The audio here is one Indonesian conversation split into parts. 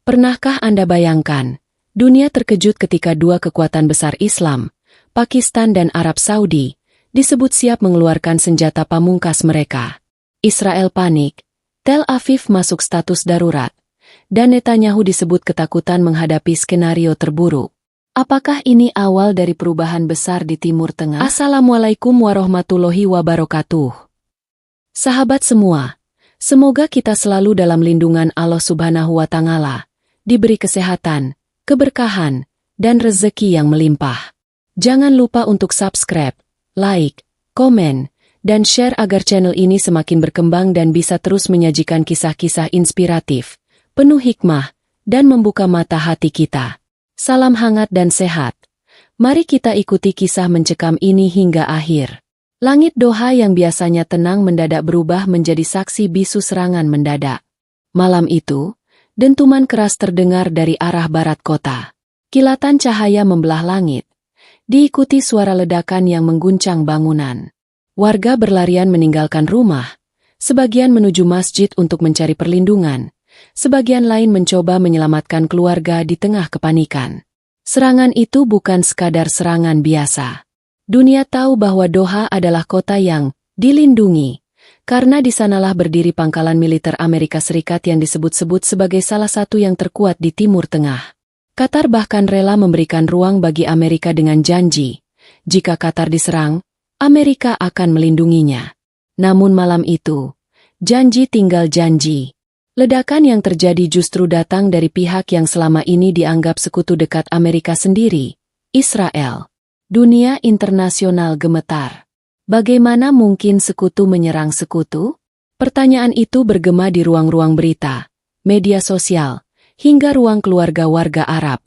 Pernahkah Anda bayangkan, dunia terkejut ketika dua kekuatan besar Islam, Pakistan dan Arab Saudi, disebut siap mengeluarkan senjata pamungkas mereka. Israel panik, Tel Aviv masuk status darurat, dan Netanyahu disebut ketakutan menghadapi skenario terburuk. Apakah ini awal dari perubahan besar di Timur Tengah? Assalamualaikum warahmatullahi wabarakatuh. Sahabat semua, semoga kita selalu dalam lindungan Allah Subhanahu wa Ta'ala, diberi kesehatan, keberkahan, dan rezeki yang melimpah. Jangan lupa untuk subscribe, like, komen, dan share agar channel ini semakin berkembang dan bisa terus menyajikan kisah-kisah inspiratif, penuh hikmah, dan membuka mata hati kita. Salam hangat dan sehat. Mari kita ikuti kisah mencekam ini hingga akhir. Langit Doha yang biasanya tenang mendadak berubah menjadi saksi bisu serangan mendadak. Malam itu, dentuman keras terdengar dari arah barat kota. Kilatan cahaya membelah langit, diikuti suara ledakan yang mengguncang bangunan. Warga berlarian meninggalkan rumah, sebagian menuju masjid untuk mencari perlindungan, sebagian lain mencoba menyelamatkan keluarga di tengah kepanikan. Serangan itu bukan sekadar serangan biasa. Dunia tahu bahwa Doha adalah kota yang dilindungi, karena di sanalah berdiri pangkalan militer Amerika Serikat yang disebut-sebut sebagai salah satu yang terkuat di Timur Tengah. Qatar bahkan rela memberikan ruang bagi Amerika dengan janji, jika Qatar diserang, Amerika akan melindunginya. Namun malam itu, janji tinggal janji. Ledakan yang terjadi justru datang dari pihak yang selama ini dianggap sekutu dekat Amerika sendiri, Israel. Dunia internasional gemetar. Bagaimana mungkin sekutu menyerang sekutu? Pertanyaan itu bergema di ruang-ruang berita, media sosial, hingga ruang keluarga warga Arab.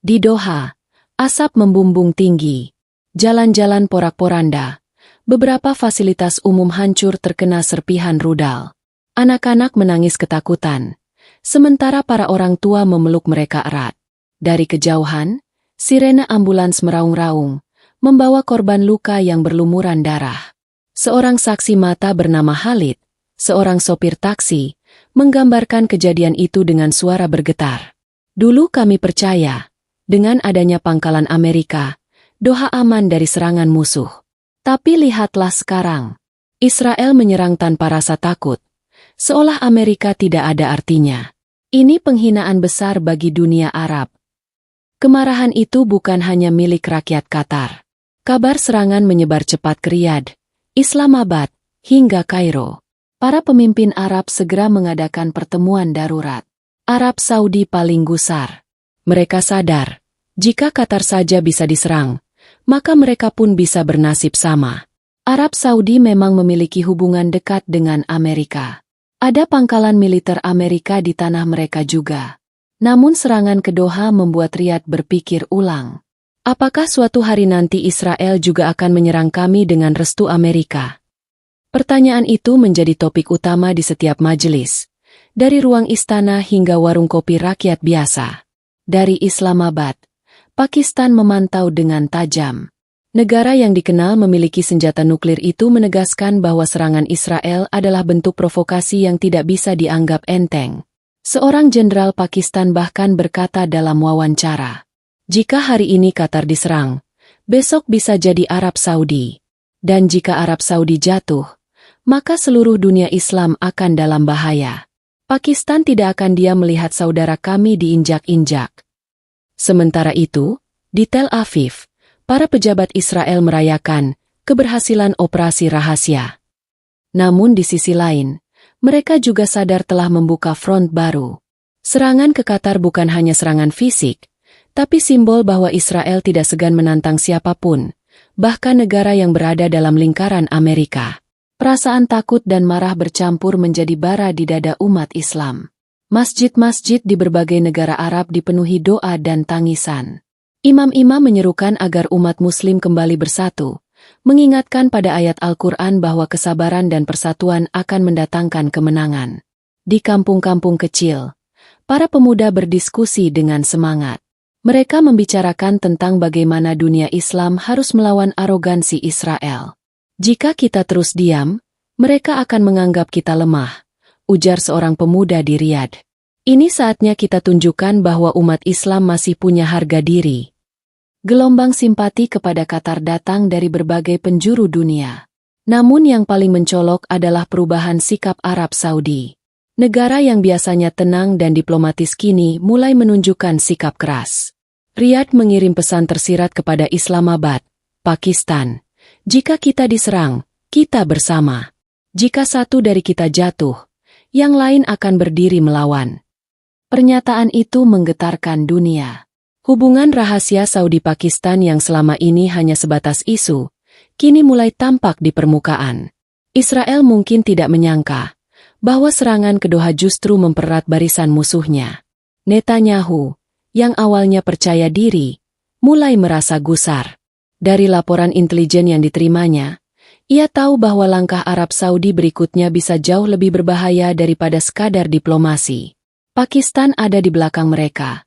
Di Doha, asap membumbung tinggi, jalan-jalan porak-poranda, beberapa fasilitas umum hancur terkena serpihan rudal. Anak-anak menangis ketakutan, sementara para orang tua memeluk mereka erat. Dari kejauhan, sirene ambulans meraung-raung, membawa korban luka yang berlumuran darah. Seorang saksi mata bernama Khalid, seorang sopir taksi, menggambarkan kejadian itu dengan suara bergetar. Dulu kami percaya, dengan adanya pangkalan Amerika, Doha aman dari serangan musuh. Tapi lihatlah sekarang, Israel menyerang tanpa rasa takut, seolah Amerika tidak ada artinya. Ini penghinaan besar bagi dunia Arab. Kemarahan itu bukan hanya milik rakyat Qatar. Kabar serangan menyebar cepat ke Riyadh, Islamabad, hingga Kairo. Para pemimpin Arab segera mengadakan pertemuan darurat. Arab Saudi paling gusar. Mereka sadar, jika Qatar saja bisa diserang, maka mereka pun bisa bernasib sama. Arab Saudi memang memiliki hubungan dekat dengan Amerika. Ada pangkalan militer Amerika di tanah mereka juga. Namun serangan ke Doha membuat Riyadh berpikir ulang. Apakah suatu hari nanti Israel juga akan menyerang kami dengan restu Amerika? Pertanyaan itu menjadi topik utama di setiap majelis, dari ruang istana hingga warung kopi rakyat biasa. Dari Islamabad, Pakistan memantau dengan tajam. Negara yang dikenal memiliki senjata nuklir itu menegaskan bahwa serangan Israel adalah bentuk provokasi yang tidak bisa dianggap enteng. Seorang jenderal Pakistan bahkan berkata dalam wawancara, jika hari ini Qatar diserang, besok bisa jadi Arab Saudi. Dan jika Arab Saudi jatuh, maka seluruh dunia Islam akan dalam bahaya. Pakistan tidak akan diam melihat saudara kami diinjak-injak. Sementara itu, di Tel Aviv, para pejabat Israel merayakan keberhasilan operasi rahasia. Namun di sisi lain, mereka juga sadar telah membuka front baru. Serangan ke Qatar bukan hanya serangan fisik, tapi simbol bahwa Israel tidak segan menantang siapapun, bahkan negara yang berada dalam lingkaran Amerika. Perasaan takut dan marah bercampur menjadi bara di dada umat Islam. Masjid-masjid di berbagai negara Arab dipenuhi doa dan tangisan. Imam-imam menyerukan agar umat Muslim kembali bersatu, mengingatkan pada ayat Al-Quran bahwa kesabaran dan persatuan akan mendatangkan kemenangan. Di kampung-kampung kecil, para pemuda berdiskusi dengan semangat. Mereka membicarakan tentang bagaimana dunia Islam harus melawan arogansi Israel. Jika kita terus diam, mereka akan menganggap kita lemah, ujar seorang pemuda di Riyadh. Ini saatnya kita tunjukkan bahwa umat Islam masih punya harga diri. Gelombang simpati kepada Qatar datang dari berbagai penjuru dunia. Namun yang paling mencolok adalah perubahan sikap Arab Saudi. Negara yang biasanya tenang dan diplomatis kini mulai menunjukkan sikap keras. Riyadh mengirim pesan tersirat kepada Islamabad, Pakistan. Jika kita diserang, kita bersama. Jika satu dari kita jatuh, yang lain akan berdiri melawan. Pernyataan itu menggetarkan dunia. Hubungan rahasia Saudi-Pakistan yang selama ini hanya sebatas isu, kini mulai tampak di permukaan. Israel mungkin tidak menyangka bahwa serangan ke Doha justru mempererat barisan musuhnya. Netanyahu, yang awalnya percaya diri, mulai merasa gusar. Dari laporan intelijen yang diterimanya, ia tahu bahwa langkah Arab Saudi berikutnya bisa jauh lebih berbahaya daripada sekadar diplomasi. Pakistan ada di belakang mereka,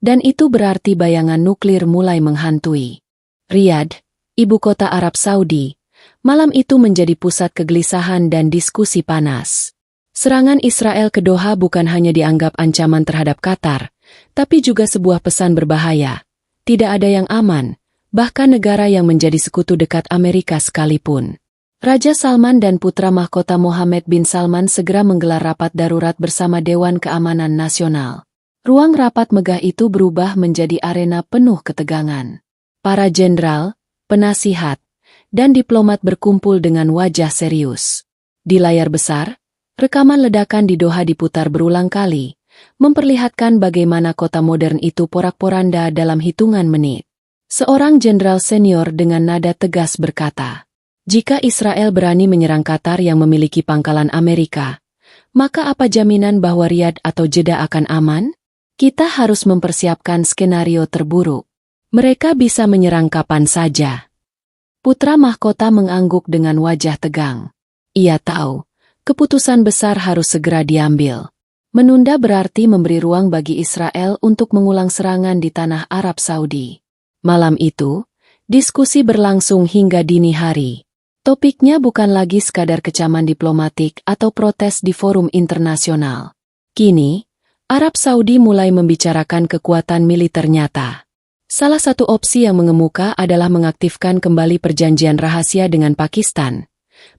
dan itu berarti bayangan nuklir mulai menghantui. Riyadh, ibu kota Arab Saudi, malam itu menjadi pusat kegelisahan dan diskusi panas. Serangan Israel ke Doha bukan hanya dianggap ancaman terhadap Qatar, tapi juga sebuah pesan berbahaya. Tidak ada yang aman, bahkan negara yang menjadi sekutu dekat Amerika sekalipun. Raja Salman dan putra mahkota Mohammed bin Salman segera menggelar rapat darurat bersama Dewan Keamanan Nasional. Ruang rapat megah itu berubah menjadi arena penuh ketegangan. Para jenderal, penasihat, dan diplomat berkumpul dengan wajah serius. Di layar besar, rekaman ledakan di Doha diputar berulang kali, memperlihatkan bagaimana kota modern itu porak-poranda dalam hitungan menit. Seorang jenderal senior dengan nada tegas berkata, "Jika Israel berani menyerang Qatar yang memiliki pangkalan Amerika, maka apa jaminan bahwa Riyadh atau Jeddah akan aman? Kita harus mempersiapkan skenario terburuk. Mereka bisa menyerang kapan saja." Putra mahkota mengangguk dengan wajah tegang. Ia tahu keputusan besar harus segera diambil. Menunda berarti memberi ruang bagi Israel untuk mengulang serangan di tanah Arab Saudi. Malam itu, diskusi berlangsung hingga dini hari. Topiknya bukan lagi sekadar kecaman diplomatik atau protes di forum internasional. Kini, Arab Saudi mulai membicarakan kekuatan militer nyata. Salah satu opsi yang mengemuka adalah mengaktifkan kembali perjanjian rahasia dengan Pakistan.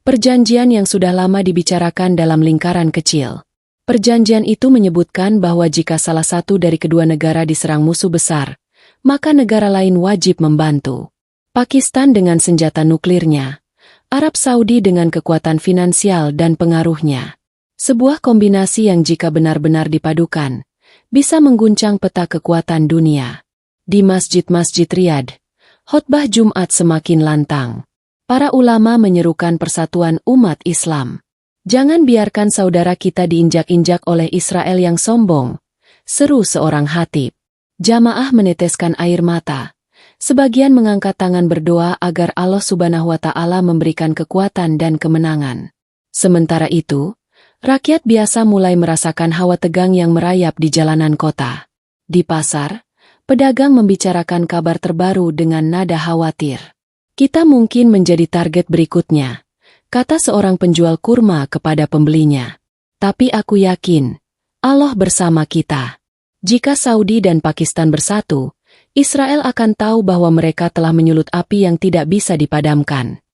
Perjanjian yang sudah lama dibicarakan dalam lingkaran kecil. Perjanjian itu menyebutkan bahwa jika salah satu dari kedua negara diserang musuh besar, maka negara lain wajib membantu. Pakistan dengan senjata nuklirnya, Arab Saudi dengan kekuatan finansial dan pengaruhnya. Sebuah kombinasi yang jika benar-benar dipadukan, bisa mengguncang peta kekuatan dunia. Di masjid-masjid Riyadh, khotbah Jumat semakin lantang. Para ulama menyerukan persatuan umat Islam. "Jangan biarkan saudara kita diinjak-injak oleh Israel yang sombong," seru seorang khatib. Jamaah meneteskan air mata. Sebagian mengangkat tangan berdoa agar Allah Subhanahu wa Ta'ala memberikan kekuatan dan kemenangan. Sementara itu, rakyat biasa mulai merasakan hawa tegang yang merayap di jalanan kota. Di pasar, pedagang membicarakan kabar terbaru dengan nada khawatir. "Kita mungkin menjadi target berikutnya," kata seorang penjual kurma kepada pembelinya. "Tapi aku yakin, Allah bersama kita. Jika Saudi dan Pakistan bersatu, Israel akan tahu bahwa mereka telah menyulut api yang tidak bisa dipadamkan."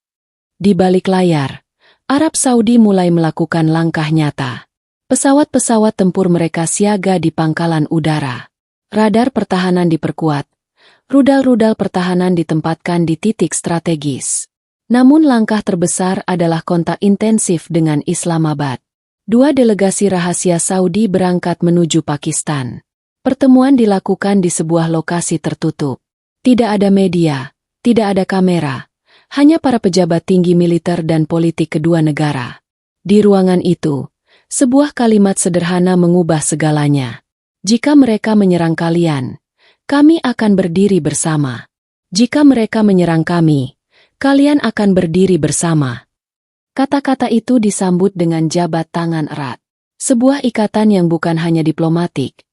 Di balik layar, Arab Saudi mulai melakukan langkah nyata. Pesawat-pesawat tempur mereka siaga di pangkalan udara. Radar pertahanan diperkuat. Rudal-rudal pertahanan ditempatkan di titik strategis. Namun langkah terbesar adalah kontak intensif dengan Islamabad. Dua delegasi rahasia Saudi berangkat menuju Pakistan. Pertemuan dilakukan di sebuah lokasi tertutup. Tidak ada media, tidak ada kamera, hanya para pejabat tinggi militer dan politik kedua negara. Di ruangan itu, sebuah kalimat sederhana mengubah segalanya. "Jika mereka menyerang kalian, kami akan berdiri bersama. Jika mereka menyerang kami, kalian akan berdiri bersama." Kata-kata itu disambut dengan jabat tangan erat. Sebuah ikatan yang bukan hanya diplomatik,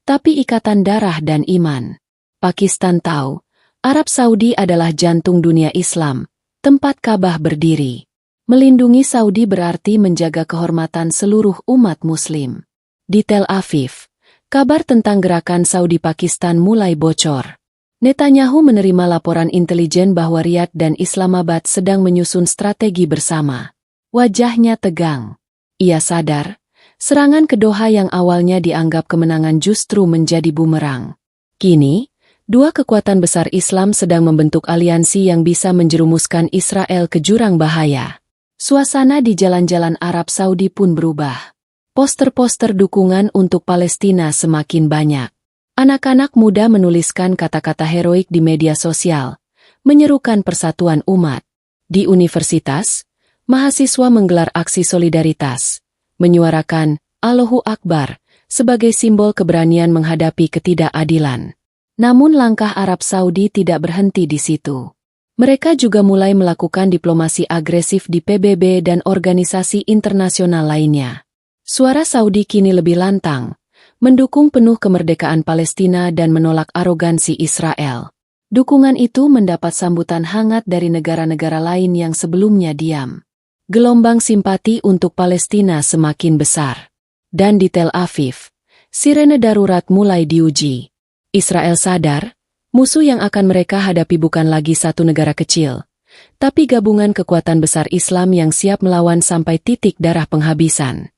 tapi ikatan darah dan iman. Pakistan tahu, Arab Saudi adalah jantung dunia Islam, tempat Ka'bah berdiri. Melindungi Saudi berarti menjaga kehormatan seluruh umat Muslim. Di Tel Aviv, kabar tentang gerakan Saudi-Pakistan mulai bocor. Netanyahu menerima laporan intelijen bahwa Riyadh dan Islamabad sedang menyusun strategi bersama. Wajahnya tegang. Ia sadar, serangan ke Doha yang awalnya dianggap kemenangan justru menjadi bumerang. Kini, dua kekuatan besar Islam sedang membentuk aliansi yang bisa menjerumuskan Israel ke jurang bahaya. Suasana di jalan-jalan Arab Saudi pun berubah. Poster-poster dukungan untuk Palestina semakin banyak. Anak-anak muda menuliskan kata-kata heroik di media sosial, menyerukan persatuan umat. Di universitas, mahasiswa menggelar aksi solidaritas, menyuarakan Allahu Akbar sebagai simbol keberanian menghadapi ketidakadilan. Namun langkah Arab Saudi tidak berhenti di situ. Mereka juga mulai melakukan diplomasi agresif di PBB dan organisasi internasional lainnya. Suara Saudi kini lebih lantang, mendukung penuh kemerdekaan Palestina dan menolak arogansi Israel. Dukungan itu mendapat sambutan hangat dari negara-negara lain yang sebelumnya diam. Gelombang simpati untuk Palestina semakin besar. Dan di Tel Aviv, sirene darurat mulai diuji. Israel sadar, musuh yang akan mereka hadapi bukan lagi satu negara kecil, tapi gabungan kekuatan besar Islam yang siap melawan sampai titik darah penghabisan.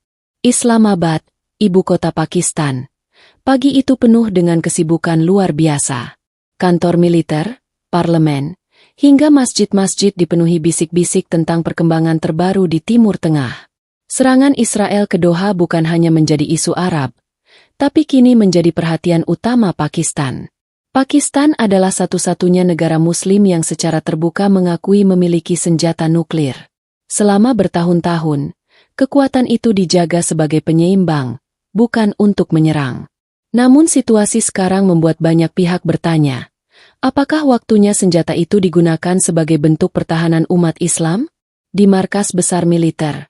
Islamabad, ibu kota Pakistan. Pagi itu penuh dengan kesibukan luar biasa. Kantor militer, parlemen, hingga masjid-masjid dipenuhi bisik-bisik tentang perkembangan terbaru di Timur Tengah. Serangan Israel ke Doha bukan hanya menjadi isu Arab, tapi kini menjadi perhatian utama Pakistan. Pakistan adalah satu-satunya negara Muslim yang secara terbuka mengakui memiliki senjata nuklir. Selama bertahun-tahun, kekuatan itu dijaga sebagai penyeimbang, bukan untuk menyerang. Namun situasi sekarang membuat banyak pihak bertanya, apakah waktunya senjata itu digunakan sebagai bentuk pertahanan umat Islam? Di markas besar militer,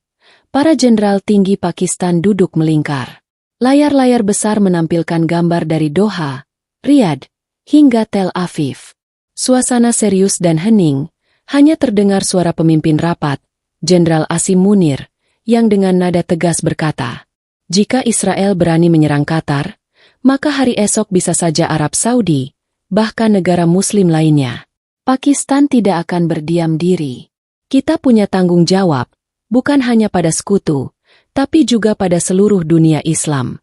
para jenderal tinggi Pakistan duduk melingkar. Layar-layar besar menampilkan gambar dari Doha, Riyadh, hingga Tel Aviv. Suasana serius dan hening, hanya terdengar suara pemimpin rapat, Jenderal Asim Munir, yang dengan nada tegas berkata, jika Israel berani menyerang Qatar, maka hari esok bisa saja Arab Saudi, bahkan negara Muslim lainnya. Pakistan tidak akan berdiam diri. Kita punya tanggung jawab, bukan hanya pada sekutu, tapi juga pada seluruh dunia Islam.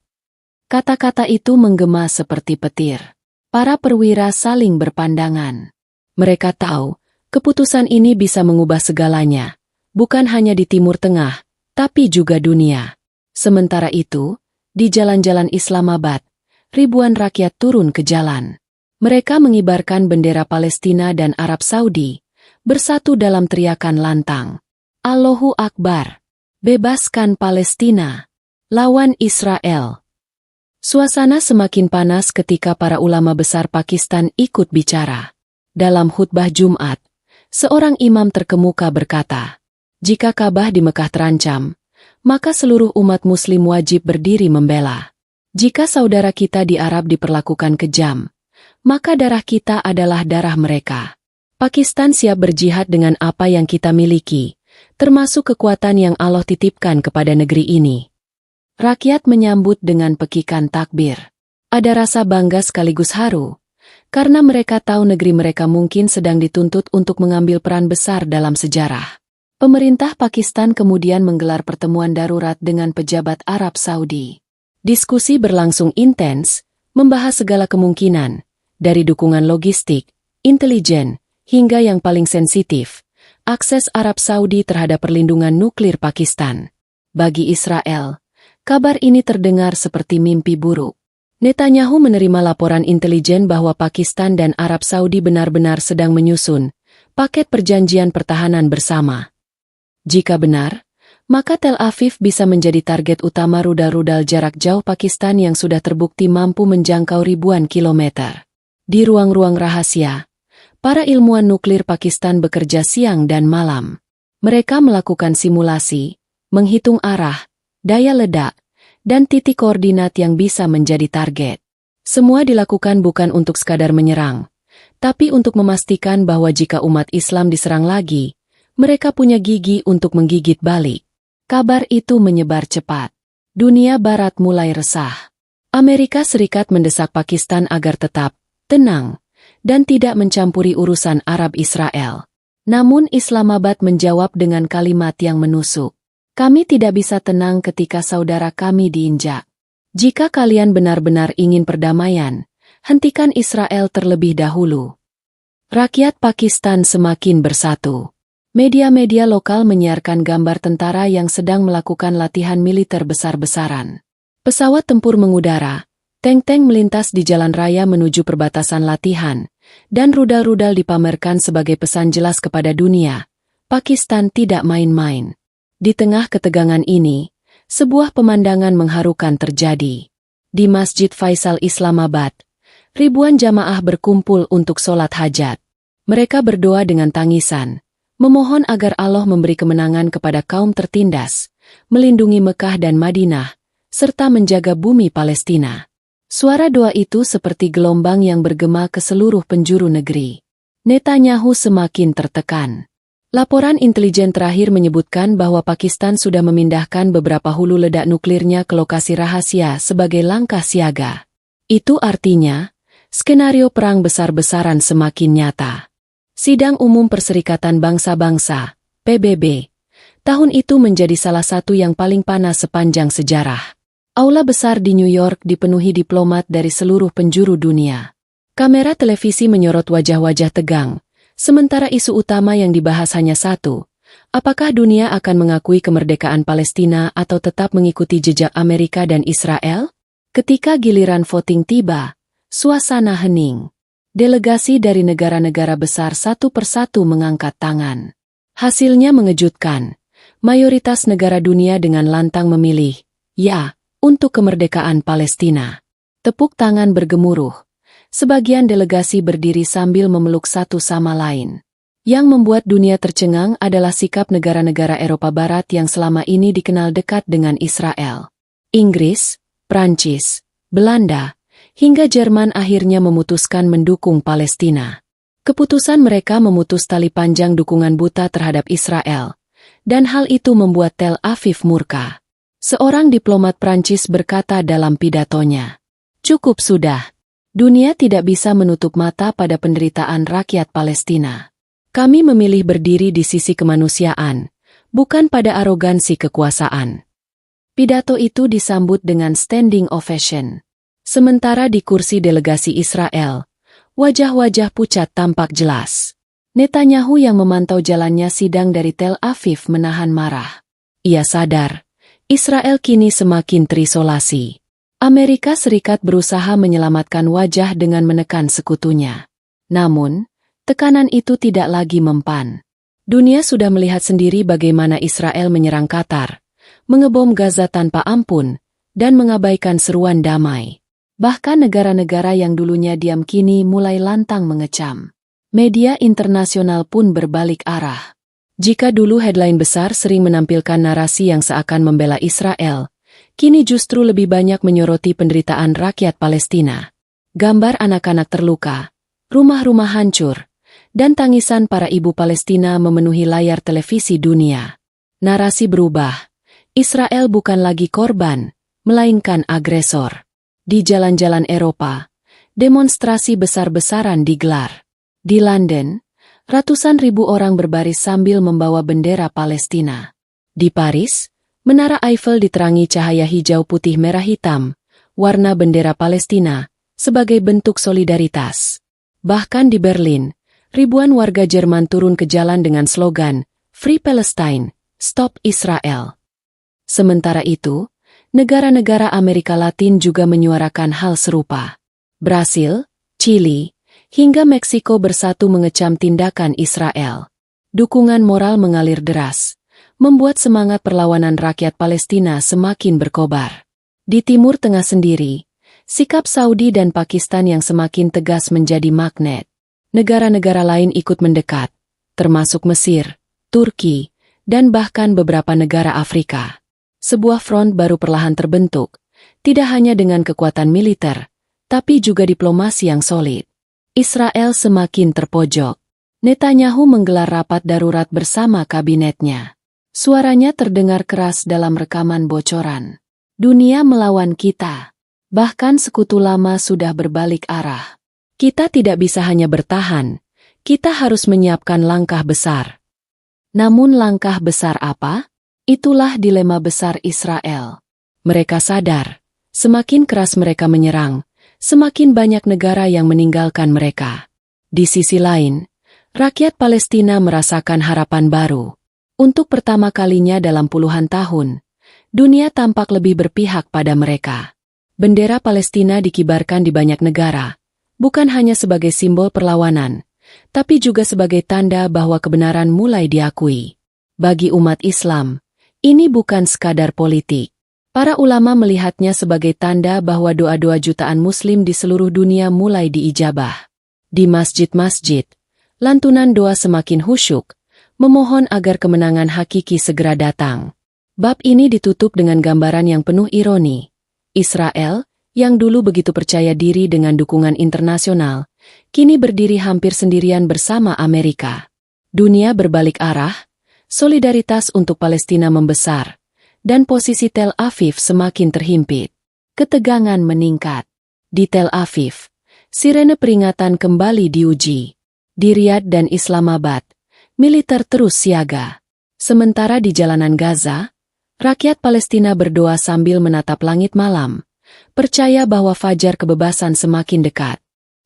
Kata-kata itu menggema seperti petir. Para perwira saling berpandangan. Mereka tahu, keputusan ini bisa mengubah segalanya, bukan hanya di Timur Tengah, tapi juga dunia. Sementara itu, di jalan-jalan Islamabad, ribuan rakyat turun ke jalan. Mereka mengibarkan bendera Palestina dan Arab Saudi, bersatu dalam teriakan lantang. Allahu Akbar! Bebaskan Palestina! Lawan Israel! Suasana semakin panas ketika para ulama besar Pakistan ikut bicara. Dalam khutbah Jumat, seorang imam terkemuka berkata, jika Ka'bah di Mekah terancam, maka seluruh umat Muslim wajib berdiri membela. Jika saudara kita di Arab diperlakukan kejam, maka darah kita adalah darah mereka. Pakistan siap berjihad dengan apa yang kita miliki, termasuk kekuatan yang Allah titipkan kepada negeri ini. Rakyat menyambut dengan pekikan takbir. Ada rasa bangga sekaligus haru, karena mereka tahu negeri mereka mungkin sedang dituntut untuk mengambil peran besar dalam sejarah. Pemerintah Pakistan kemudian menggelar pertemuan darurat dengan pejabat Arab Saudi. Diskusi berlangsung intens, membahas segala kemungkinan, dari dukungan logistik, intelijen, hingga yang paling sensitif, akses Arab Saudi terhadap perlindungan nuklir Pakistan. Bagi Israel, kabar ini terdengar seperti mimpi buruk. Netanyahu menerima laporan intelijen bahwa Pakistan dan Arab Saudi benar-benar sedang menyusun paket perjanjian pertahanan bersama. Jika benar, maka Tel Aviv bisa menjadi target utama rudal-rudal jarak jauh Pakistan yang sudah terbukti mampu menjangkau ribuan kilometer. Di ruang-ruang rahasia, para ilmuwan nuklir Pakistan bekerja siang dan malam. Mereka melakukan simulasi, menghitung arah, daya ledak, dan titik koordinat yang bisa menjadi target. Semua dilakukan bukan untuk sekadar menyerang, tapi untuk memastikan bahwa jika umat Islam diserang lagi, mereka punya gigi untuk menggigit balik. Kabar itu menyebar cepat. Dunia Barat mulai resah. Amerika Serikat mendesak Pakistan agar tetap tenang dan tidak mencampuri urusan Arab Israel. Namun Islamabad menjawab dengan kalimat yang menusuk. Kami tidak bisa tenang ketika saudara kami diinjak. Jika kalian benar-benar ingin perdamaian, hentikan Israel terlebih dahulu. Rakyat Pakistan semakin bersatu. Media-media lokal menyiarkan gambar tentara yang sedang melakukan latihan militer besar-besaran. Pesawat tempur mengudara, tank-tank melintas di jalan raya menuju perbatasan latihan, dan rudal-rudal dipamerkan sebagai pesan jelas kepada dunia. Pakistan tidak main-main. Di tengah ketegangan ini, sebuah pemandangan mengharukan terjadi. Di Masjid Faisal Islamabad, ribuan jamaah berkumpul untuk sholat hajat. Mereka berdoa dengan tangisan, memohon agar Allah memberi kemenangan kepada kaum tertindas, melindungi Mekah dan Madinah, serta menjaga bumi Palestina. Suara doa itu seperti gelombang yang bergema ke seluruh penjuru negeri. Netanyahu semakin tertekan. Laporan intelijen terakhir menyebutkan bahwa Pakistan sudah memindahkan beberapa hulu ledak nuklirnya ke lokasi rahasia sebagai langkah siaga. Itu artinya, skenario perang besar-besaran semakin nyata. Sidang Umum Perserikatan Bangsa-Bangsa, PBB, tahun itu menjadi salah satu yang paling panas sepanjang sejarah. Aula besar di New York dipenuhi diplomat dari seluruh penjuru dunia. Kamera televisi menyorot wajah-wajah tegang, sementara isu utama yang dibahas hanya satu, apakah dunia akan mengakui kemerdekaan Palestina atau tetap mengikuti jejak Amerika dan Israel? Ketika giliran voting tiba, suasana hening. Delegasi dari negara-negara besar satu persatu mengangkat tangan. Hasilnya mengejutkan. Mayoritas negara dunia dengan lantang memilih, ya, untuk kemerdekaan Palestina. Tepuk tangan bergemuruh. Sebagian delegasi berdiri sambil memeluk satu sama lain. Yang membuat dunia tercengang adalah sikap negara-negara Eropa Barat yang selama ini dikenal dekat dengan Israel. Inggris, Prancis, Belanda, hingga Jerman akhirnya memutuskan mendukung Palestina. Keputusan mereka memutus tali panjang dukungan buta terhadap Israel, dan hal itu membuat Tel Aviv murka. Seorang diplomat Prancis berkata dalam pidatonya, "Cukup sudah. Dunia tidak bisa menutup mata pada penderitaan rakyat Palestina. Kami memilih berdiri di sisi kemanusiaan, bukan pada arogansi kekuasaan." Pidato itu disambut dengan standing ovation. Sementara di kursi delegasi Israel, wajah-wajah pucat tampak jelas. Netanyahu yang memantau jalannya sidang dari Tel Aviv menahan marah. Ia sadar, Israel kini semakin terisolasi. Amerika Serikat berusaha menyelamatkan wajah dengan menekan sekutunya. Namun, tekanan itu tidak lagi mempan. Dunia sudah melihat sendiri bagaimana Israel menyerang Qatar, mengebom Gaza tanpa ampun, dan mengabaikan seruan damai. Bahkan negara-negara yang dulunya diam kini mulai lantang mengecam. Media internasional pun berbalik arah. Jika dulu headline besar sering menampilkan narasi yang seakan membela Israel, kini justru lebih banyak menyoroti penderitaan rakyat Palestina. Gambar anak-anak terluka, rumah-rumah hancur, dan tangisan para ibu Palestina memenuhi layar televisi dunia. Narasi berubah. Israel bukan lagi korban, melainkan agresor. Di jalan-jalan Eropa, demonstrasi besar-besaran digelar. Di London, ratusan ribu orang berbaris sambil membawa bendera Palestina. Di Paris, Menara Eiffel diterangi cahaya hijau putih merah hitam, warna bendera Palestina, sebagai bentuk solidaritas. Bahkan di Berlin, ribuan warga Jerman turun ke jalan dengan slogan, Free Palestine, Stop Israel. Sementara itu, negara-negara Amerika Latin juga menyuarakan hal serupa. Brasil, Chili, hingga Meksiko bersatu mengecam tindakan Israel. Dukungan moral mengalir deras, membuat semangat perlawanan rakyat Palestina semakin berkobar. Di Timur Tengah sendiri, sikap Saudi dan Pakistan yang semakin tegas menjadi magnet. Negara-negara lain ikut mendekat, termasuk Mesir, Turki, dan bahkan beberapa negara Afrika. Sebuah front baru perlahan terbentuk, tidak hanya dengan kekuatan militer, tapi juga diplomasi yang solid. Israel semakin terpojok. Netanyahu menggelar rapat darurat bersama kabinetnya. Suaranya terdengar keras dalam rekaman bocoran. Dunia melawan kita. Bahkan sekutu lama sudah berbalik arah. Kita tidak bisa hanya bertahan, kita harus menyiapkan langkah besar. Namun langkah besar apa? Itulah dilema besar Israel. Mereka sadar, semakin keras mereka menyerang, semakin banyak negara yang meninggalkan mereka. Di sisi lain, rakyat Palestina merasakan harapan baru. Untuk pertama kalinya dalam puluhan tahun, dunia tampak lebih berpihak pada mereka. Bendera Palestina dikibarkan di banyak negara, bukan hanya sebagai simbol perlawanan, tapi juga sebagai tanda bahwa kebenaran mulai diakui. Bagi umat Islam, ini bukan sekadar politik. Para ulama melihatnya sebagai tanda bahwa doa-doa jutaan Muslim di seluruh dunia mulai diijabah. Di masjid-masjid, lantunan doa semakin khusyuk, memohon agar kemenangan hakiki segera datang. Bab ini ditutup dengan gambaran yang penuh ironi. Israel, yang dulu begitu percaya diri dengan dukungan internasional, kini berdiri hampir sendirian bersama Amerika. Dunia berbalik arah, solidaritas untuk Palestina membesar, dan posisi Tel Aviv semakin terhimpit. Ketegangan meningkat. Di Tel Aviv, sirene peringatan kembali diuji. Di Riyadh dan Islamabad, militer terus siaga. Sementara di jalanan Gaza, rakyat Palestina berdoa sambil menatap langit malam, percaya bahwa fajar kebebasan semakin dekat.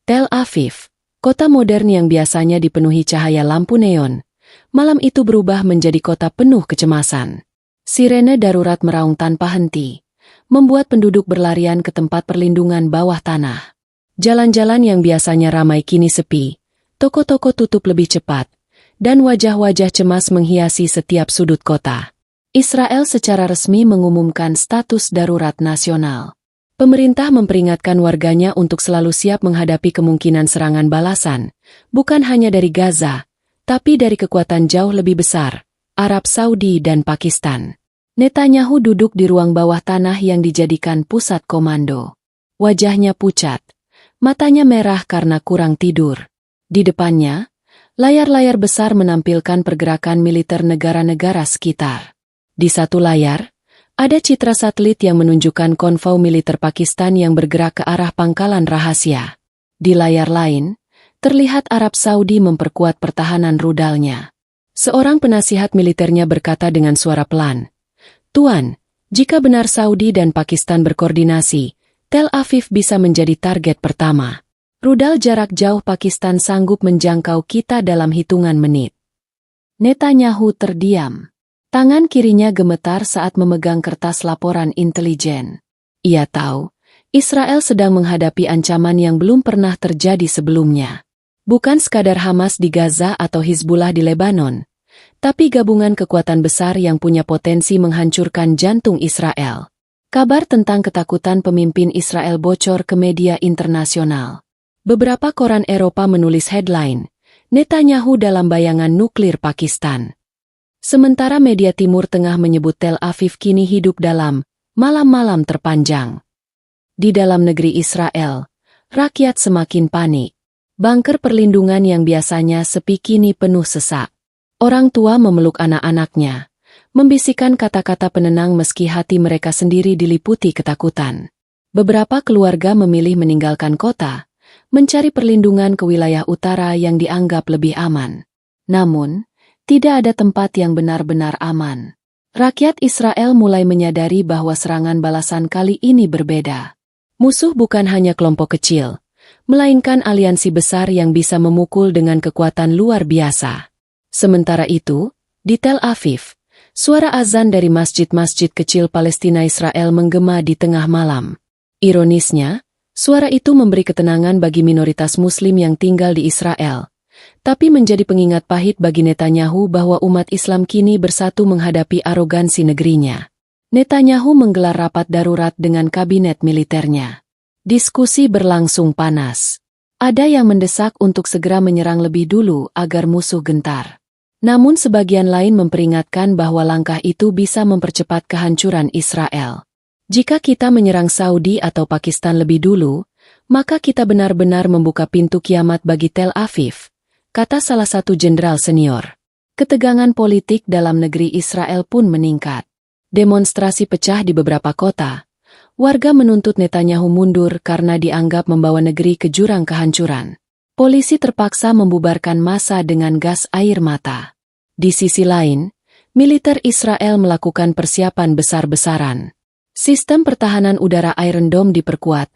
Tel Aviv, kota modern yang biasanya dipenuhi cahaya lampu neon, malam itu berubah menjadi kota penuh kecemasan. Sirene darurat meraung tanpa henti, membuat penduduk berlarian ke tempat perlindungan bawah tanah. Jalan-jalan yang biasanya ramai kini sepi, toko-toko tutup lebih cepat, dan wajah-wajah cemas menghiasi setiap sudut kota. Israel secara resmi mengumumkan status darurat nasional. Pemerintah memperingatkan warganya untuk selalu siap menghadapi kemungkinan serangan balasan, bukan hanya dari Gaza, tapi dari kekuatan jauh lebih besar, Arab Saudi dan Pakistan. Netanyahu duduk di ruang bawah tanah yang dijadikan pusat komando. Wajahnya pucat, matanya merah karena kurang tidur. Di depannya, layar-layar besar menampilkan pergerakan militer negara-negara sekitar. Di satu layar, ada citra satelit yang menunjukkan konvoi militer Pakistan yang bergerak ke arah pangkalan rahasia. Di layar lain, terlihat Arab Saudi memperkuat pertahanan rudalnya. Seorang penasihat militernya berkata dengan suara pelan, "Tuan, jika benar Saudi dan Pakistan berkoordinasi, Tel Aviv bisa menjadi target pertama. Rudal jarak jauh Pakistan sanggup menjangkau kita dalam hitungan menit." Netanyahu terdiam. Tangan kirinya gemetar saat memegang kertas laporan intelijen. Ia tahu, Israel sedang menghadapi ancaman yang belum pernah terjadi sebelumnya. Bukan sekadar Hamas di Gaza atau Hizbullah di Lebanon, tapi gabungan kekuatan besar yang punya potensi menghancurkan jantung Israel. Kabar tentang ketakutan pemimpin Israel bocor ke media internasional. Beberapa koran Eropa menulis headline, "Netanyahu dalam bayangan nuklir Pakistan." Sementara media Timur Tengah menyebut Tel Aviv kini hidup dalam malam-malam terpanjang. Di dalam negeri Israel, rakyat semakin panik. Bunker perlindungan yang biasanya sepi kini penuh sesak. Orang tua memeluk anak-anaknya, membisikkan kata-kata penenang meski hati mereka sendiri diliputi ketakutan. Beberapa keluarga memilih meninggalkan kota, mencari perlindungan ke wilayah utara yang dianggap lebih aman. Namun, tidak ada tempat yang benar-benar aman. Rakyat Israel mulai menyadari bahwa serangan balasan kali ini berbeda. Musuh bukan hanya kelompok kecil, melainkan aliansi besar yang bisa memukul dengan kekuatan luar biasa. Sementara itu, di Tel Aviv, suara azan dari masjid-masjid kecil Palestina Israel menggema di tengah malam. Ironisnya, suara itu memberi ketenangan bagi minoritas Muslim yang tinggal di Israel, tapi menjadi pengingat pahit bagi Netanyahu bahwa umat Islam kini bersatu menghadapi arogansi negerinya. Netanyahu menggelar rapat darurat dengan kabinet militernya. Diskusi berlangsung panas. Ada yang mendesak untuk segera menyerang lebih dulu agar musuh gentar. Namun sebagian lain memperingatkan bahwa langkah itu bisa mempercepat kehancuran Israel. Jika kita menyerang Saudi atau Pakistan lebih dulu, maka kita benar-benar membuka pintu kiamat bagi Tel Aviv, kata salah satu jenderal senior. Ketegangan politik dalam negeri Israel pun meningkat. Demonstrasi pecah di beberapa kota. Warga menuntut Netanyahu mundur karena dianggap membawa negeri ke jurang kehancuran. Polisi terpaksa membubarkan massa dengan gas air mata. Di sisi lain, militer Israel melakukan persiapan besar-besaran. Sistem pertahanan udara Iron Dome diperkuat,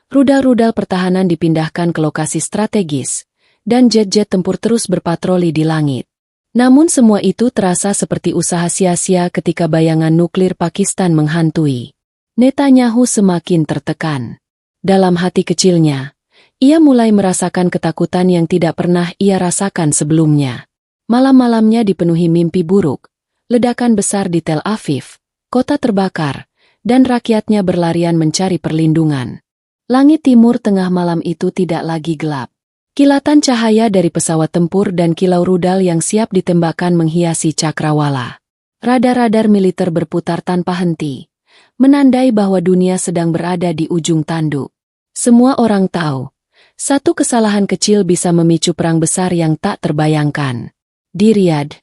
rudal-rudal pertahanan dipindahkan ke lokasi strategis, dan jet-jet tempur terus berpatroli di langit. Namun semua itu terasa seperti usaha sia-sia ketika bayangan nuklir Pakistan menghantui. Netanyahu semakin tertekan. Dalam hati kecilnya, ia mulai merasakan ketakutan yang tidak pernah ia rasakan sebelumnya. Malam-malamnya dipenuhi mimpi buruk, ledakan besar di Tel Aviv, kota terbakar, dan rakyatnya berlarian mencari perlindungan. Langit timur tengah malam itu tidak lagi gelap. Kilatan cahaya dari pesawat tempur dan kilau rudal yang siap ditembakkan menghiasi cakrawala. Radar-radar militer berputar tanpa henti, menandai bahwa dunia sedang berada di ujung tanduk. Semua orang tahu, satu kesalahan kecil bisa memicu perang besar yang tak terbayangkan. Di Riyadh,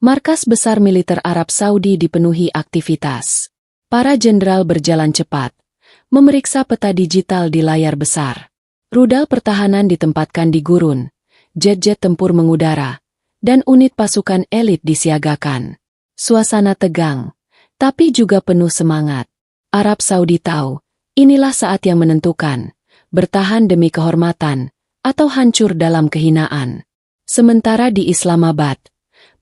markas besar militer Arab Saudi dipenuhi aktivitas. Para jenderal berjalan cepat, memeriksa peta digital di layar besar. Rudal pertahanan ditempatkan di gurun, jet-jet tempur mengudara, dan unit pasukan elit disiagakan. Suasana tegang, tapi juga penuh semangat. Arab Saudi tahu, inilah saat yang menentukan, bertahan demi kehormatan, atau hancur dalam kehinaan. Sementara di Islamabad,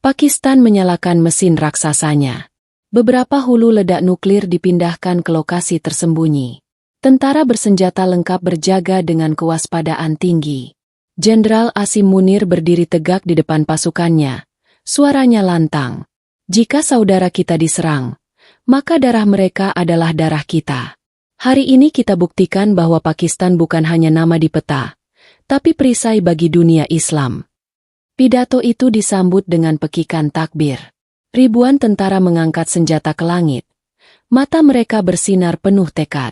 Pakistan menyalakan mesin raksasanya. Beberapa hulu ledak nuklir dipindahkan ke lokasi tersembunyi. Tentara bersenjata lengkap berjaga dengan kewaspadaan tinggi. Jenderal Asim Munir berdiri tegak di depan pasukannya. Suaranya lantang. Jika saudara kita diserang, maka darah mereka adalah darah kita. Hari ini kita buktikan bahwa Pakistan bukan hanya nama di peta, tapi perisai bagi dunia Islam. Pidato itu disambut dengan pekikan takbir. Ribuan tentara mengangkat senjata ke langit. Mata mereka bersinar penuh tekad.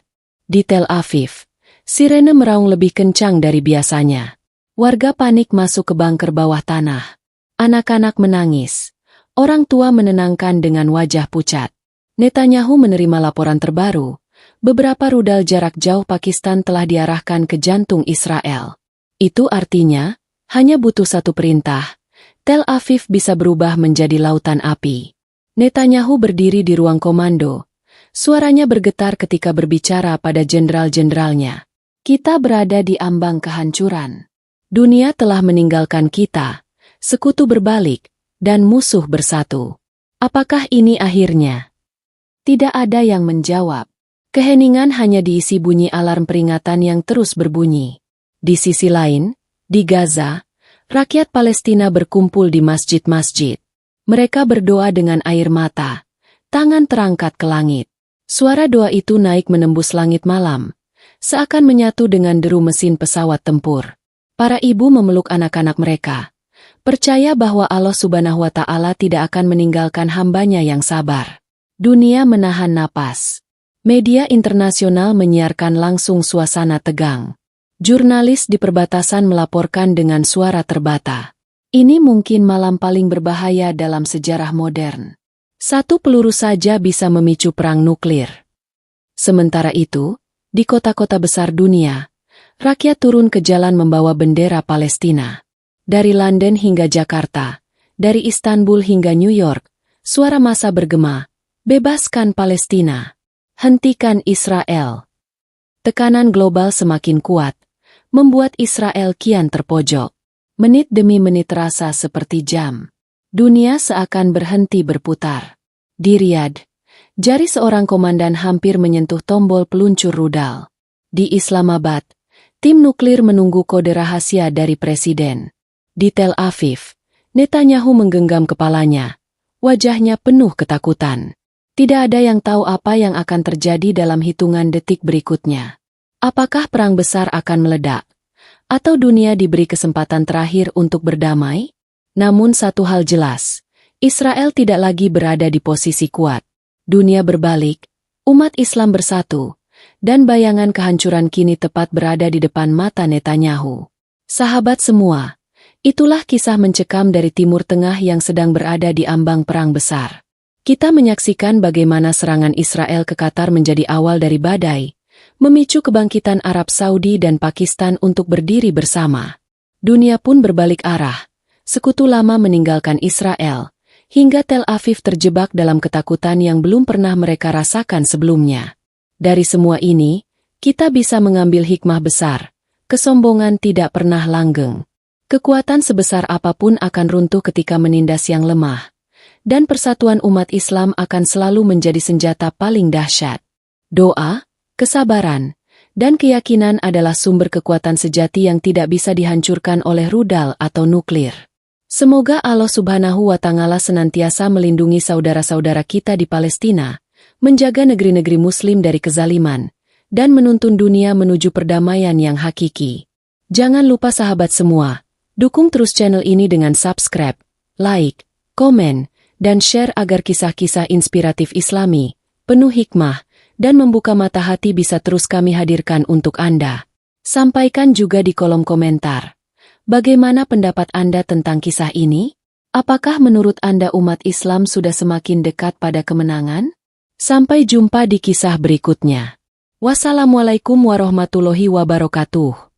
Di Tel Aviv, sirene meraung lebih kencang dari biasanya. Warga panik masuk ke bunker bawah tanah. Anak-anak menangis. Orang tua menenangkan dengan wajah pucat. Netanyahu menerima laporan terbaru. Beberapa rudal jarak jauh Pakistan telah diarahkan ke jantung Israel. Itu artinya, hanya butuh satu perintah. Tel Aviv bisa berubah menjadi lautan api. Netanyahu berdiri di ruang komando. Suaranya bergetar ketika berbicara pada jenderal-jenderalnya. Kita berada di ambang kehancuran. Dunia telah meninggalkan kita, sekutu berbalik, dan musuh bersatu. Apakah ini akhirnya? Tidak ada yang menjawab. Keheningan hanya diisi bunyi alarm peringatan yang terus berbunyi. Di sisi lain, di Gaza, rakyat Palestina berkumpul di masjid-masjid. Mereka berdoa dengan air mata, tangan terangkat ke langit. Suara doa itu naik menembus langit malam, seakan menyatu dengan deru mesin pesawat tempur. Para ibu memeluk anak-anak mereka, percaya bahwa Allah Subhanahu wa Ta'ala tidak akan meninggalkan hambanya yang sabar. Dunia menahan napas. Media internasional menyiarkan langsung suasana tegang. Jurnalis di perbatasan melaporkan dengan suara terbata. Ini mungkin malam paling berbahaya dalam sejarah modern. Satu peluru saja bisa memicu perang nuklir. Sementara itu, di kota-kota besar dunia, rakyat turun ke jalan membawa bendera Palestina. Dari London hingga Jakarta, dari Istanbul hingga New York, suara massa bergema, "Bebaskan Palestina! Hentikan Israel!" Tekanan global semakin kuat, membuat Israel kian terpojok. Menit demi menit terasa seperti jam. Dunia seakan berhenti berputar. Di Riyadh, jari seorang komandan hampir menyentuh tombol peluncur rudal. Di Islamabad, tim nuklir menunggu kode rahasia dari presiden. Di Tel Aviv, Netanyahu menggenggam kepalanya. Wajahnya penuh ketakutan. Tidak ada yang tahu apa yang akan terjadi dalam hitungan detik berikutnya. Apakah perang besar akan meledak? Atau dunia diberi kesempatan terakhir untuk berdamai? Namun satu hal jelas, Israel tidak lagi berada di posisi kuat. Dunia berbalik, umat Islam bersatu, dan bayangan kehancuran kini tepat berada di depan mata Netanyahu. Sahabat semua, itulah kisah mencekam dari Timur Tengah yang sedang berada di ambang perang besar. Kita menyaksikan bagaimana serangan Israel ke Qatar menjadi awal dari badai, memicu kebangkitan Arab Saudi dan Pakistan untuk berdiri bersama. Dunia pun berbalik arah. Sekutu lama meninggalkan Israel, hingga Tel Aviv terjebak dalam ketakutan yang belum pernah mereka rasakan sebelumnya. Dari semua ini, kita bisa mengambil hikmah besar. Kesombongan tidak pernah langgeng. Kekuatan sebesar apapun akan runtuh ketika menindas yang lemah. Dan persatuan umat Islam akan selalu menjadi senjata paling dahsyat. Doa, kesabaran, dan keyakinan adalah sumber kekuatan sejati yang tidak bisa dihancurkan oleh rudal atau nuklir. Semoga Allah Subhanahu wa Ta'ala senantiasa melindungi saudara-saudara kita di Palestina, menjaga negeri-negeri Muslim dari kezaliman, dan menuntun dunia menuju perdamaian yang hakiki. Jangan lupa sahabat semua, dukung terus channel ini dengan subscribe, like, komen, dan share agar kisah-kisah inspiratif Islami, penuh hikmah, dan membuka mata hati bisa terus kami hadirkan untuk Anda. Sampaikan juga di kolom komentar. Bagaimana pendapat Anda tentang kisah ini? Apakah menurut Anda umat Islam sudah semakin dekat pada kemenangan? Sampai jumpa di kisah berikutnya. Wassalamualaikum warahmatullahi wabarakatuh.